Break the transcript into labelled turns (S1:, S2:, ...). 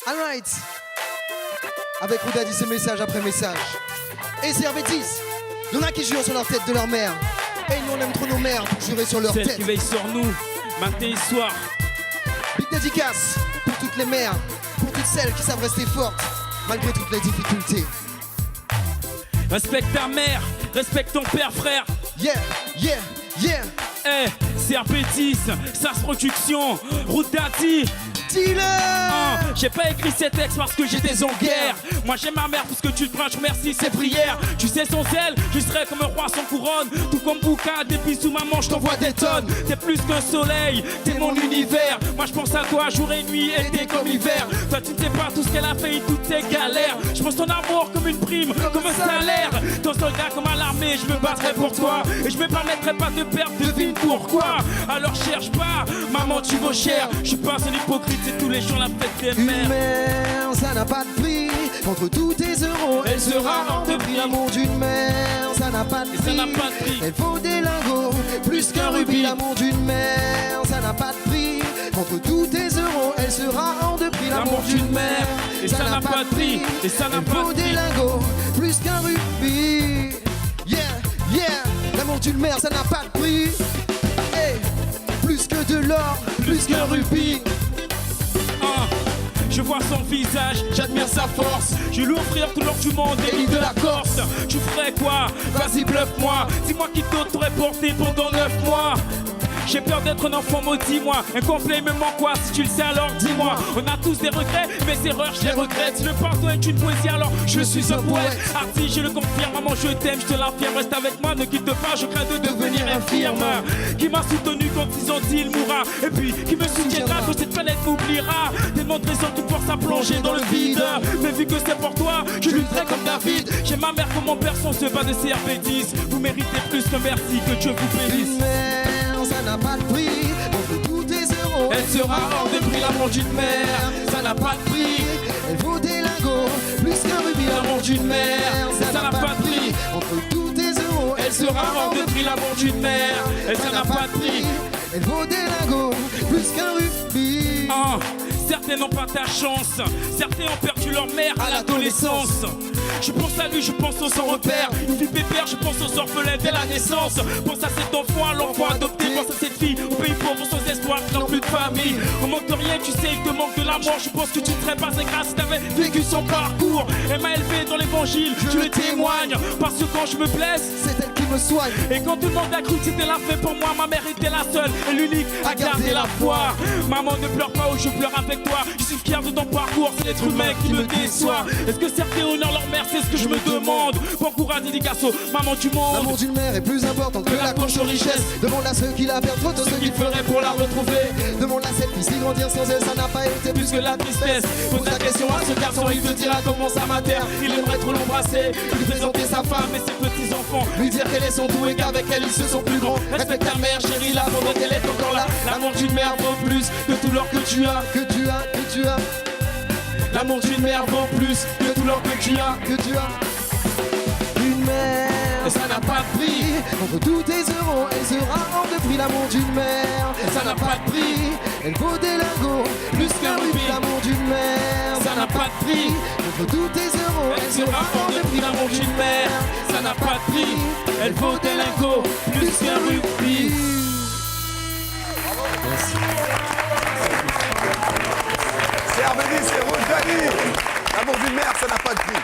S1: Alright. Avec Rouda dit ce message après message. Et c'est RB10. Il y en a qui jurent sur leur tête de leur mère. Et nous on aime trop nos mères pour jurer sur leur
S2: Celle
S1: tête.
S2: qui veille sur nous, matin et soir.
S1: Big dédicace pour toutes les mères, pour toutes celles qui savent rester fortes malgré toutes les difficultés.
S2: Respecte ta mère, respecte ton père, frère.
S1: Yeah, yeah, yeah.
S2: Eh, c'est RB10, Sas Production, Rouda dit.
S1: Dis-le.
S2: J'ai pas écrit ces textes parce que j'étais en guerre. Moi j'aime ma mère parce que tu te prends, je remercie ses prières. Tu sais son zèle, je serai comme un roi sans couronne. Tout comme Bouka, des bisous maman, je t'envoie des tonnes. T'es plus qu'un soleil, t'es mon univers. Moi je pense à toi jour et nuit, été comme hiver. Toi tu ne sais pas tout ce qu'elle a fait et toutes ses galères. Je pense ton amour comme une prime, comme un salaire. Ton soldat comme à l'armée, je me battrai pour toi. Et je me permettrai pas de perdre, devine pourquoi. Alors cherche pas, maman tu vaux cher. Je suis pas un hypocrite, c'est tous les jours la fête des
S1: Une
S2: mères.
S1: mère, ça n'a pas de prix. Contre tous tes euros,
S2: Elle sera hors de prix.
S1: L'amour d'une mère, ça n'a pas de
S2: Et
S1: prix.
S2: ça n'a pas de prix.
S1: Elle vaut des lingots, plus qu'un rubis. L'amour d'une mère, ça n'a pas de prix. Contre tous tes euros, elle sera hors de prix.
S2: L'amour d'une mère, et ça n'a pas de prix. Et ça n'a
S1: Elle
S2: pas
S1: vaut
S2: de
S1: des
S2: prix.
S1: lingots, plus qu'un rubis. Yeah, yeah. L'amour d'une mère, ça n'a pas de prix. Hey, plus que de l'or, plus qu'un rubis.
S2: Je vois son visage, j'admire sa force. Je lui offrir tout l'or du monde et l'île de la Corse. Tu ferais quoi? Vas-y bluffe-moi. Dis-moi qui d'autre t'aurait porté pendant 9 mois. J'ai peur d'être un enfant maudit, moi. Incomplet, il me manque quoi? Si tu le sais, alors dis-moi. On a tous des regrets, mes erreurs, je les regrette. Si le pardon est une poésie, alors je suis un poète. Artiste, je le confirme, maman, je t'aime, je te l'affirme. Reste avec moi, ne quitte pas, je crains de devenir infirme. Qui m'a soutenu quand ils ont dit il mourra. Et puis, qui me soutiendra quand cette planète m'oubliera. Tellement de raisons, toute force à plonger dans le vide. Mais vu que c'est pour toi, je lutterai comme David. J'ai ma mère comme mon père, son se bat de CRB10. Vous méritez plus que merci, que Dieu vous bénisse.
S1: Une mère, ça n'a pas de prix. Contre tous tes euros,
S2: Elle sera hors de prix, l'amour d'une mère, ça n'a pas de prix.
S1: elle vaut des lingots, plus qu'un rubis.
S2: L'amour d'une mère, ça n'a pas de prix.
S1: Entre tous tes euros,
S2: Elle sera hors de prix, l'amour d'une mère, et ça n'a pas de prix.
S1: Elle vaut des lingots, plus qu'un rubis.
S2: Certains n'ont pas ta chance, certains ont perdu leur mère à l'adolescence. Je pense à lui, je pense aux sans repères. Une vie pépère, je pense aux orphelins dès la naissance. Pense à cet enfant, à l'enfant adopté. Pense à cette fille au pays pauvre, sans espoir, qui n'ont plus de famille. On manque de rien, tu sais, il te manque de l'amour. Je pense que tu ne serais pas grâce si t'avais vécu son parcours. Elle m'a élevé dans l'évangile, je le témoigne. Parce que quand je me blesse,
S1: c'est elle qui me soigne.
S2: et quand tout le monde a cru que c'était la fin pour moi, ma mère était la seule et l'unique à garder la foi. Maman, ne pleure pas ou je pleure avec toi. Je suis fier de ton parcours, c'est l'être humain qui me déçoit. Est-ce que certains honorent leur mère, c'est ce que je me demande. Bon courage, dédicace, maman du monde.
S1: L'amour d'une mère est plus important que la course aux richesses. Demande à ceux qui la perdent trop tôt,
S2: Ce qu'il ferait pour la retrouver.
S1: Demande à cette fille si grandir sans elle, ça n'a pas été
S2: Plus que la tristesse, pose la question à ce garçon, il te dira comment ça m'atterre. Il aimerait trop l'embrasser, lui présenter sa femme et ses petits enfants. Lui dire qu'elle est son tout et qu'avec elle ils se sont plus grands. Respecte ta mère, chérie, là, pendant qu'elle est encore là. L'amour d'une mère vaut plus que tout l'or que tu as.
S1: que tu as, que tu as,
S2: L'amour d'une mère vaut plus que tout l'or que tu as.
S1: que tu as. Une mère,
S2: Et ça n'a pas de prix.
S1: contre tous tes euros, elle sera hors de prix. L'amour d'une mère,
S2: Ça n'a pas de prix.
S1: elle vaut des lingots,
S2: Plus qu'un rubis.
S1: L'amour d'une mère,
S2: Ça n'a pas de prix.
S1: contre tous tes euros,
S2: Elle sera hors de prix, l'amour d'une mère. Ça n'a pas de prix. Elle vaut des lingots plus qu'un rubis.
S3: C'est RB10, c'est Rouge Dani. L'amour d'une mère, ça n'a pas de prix.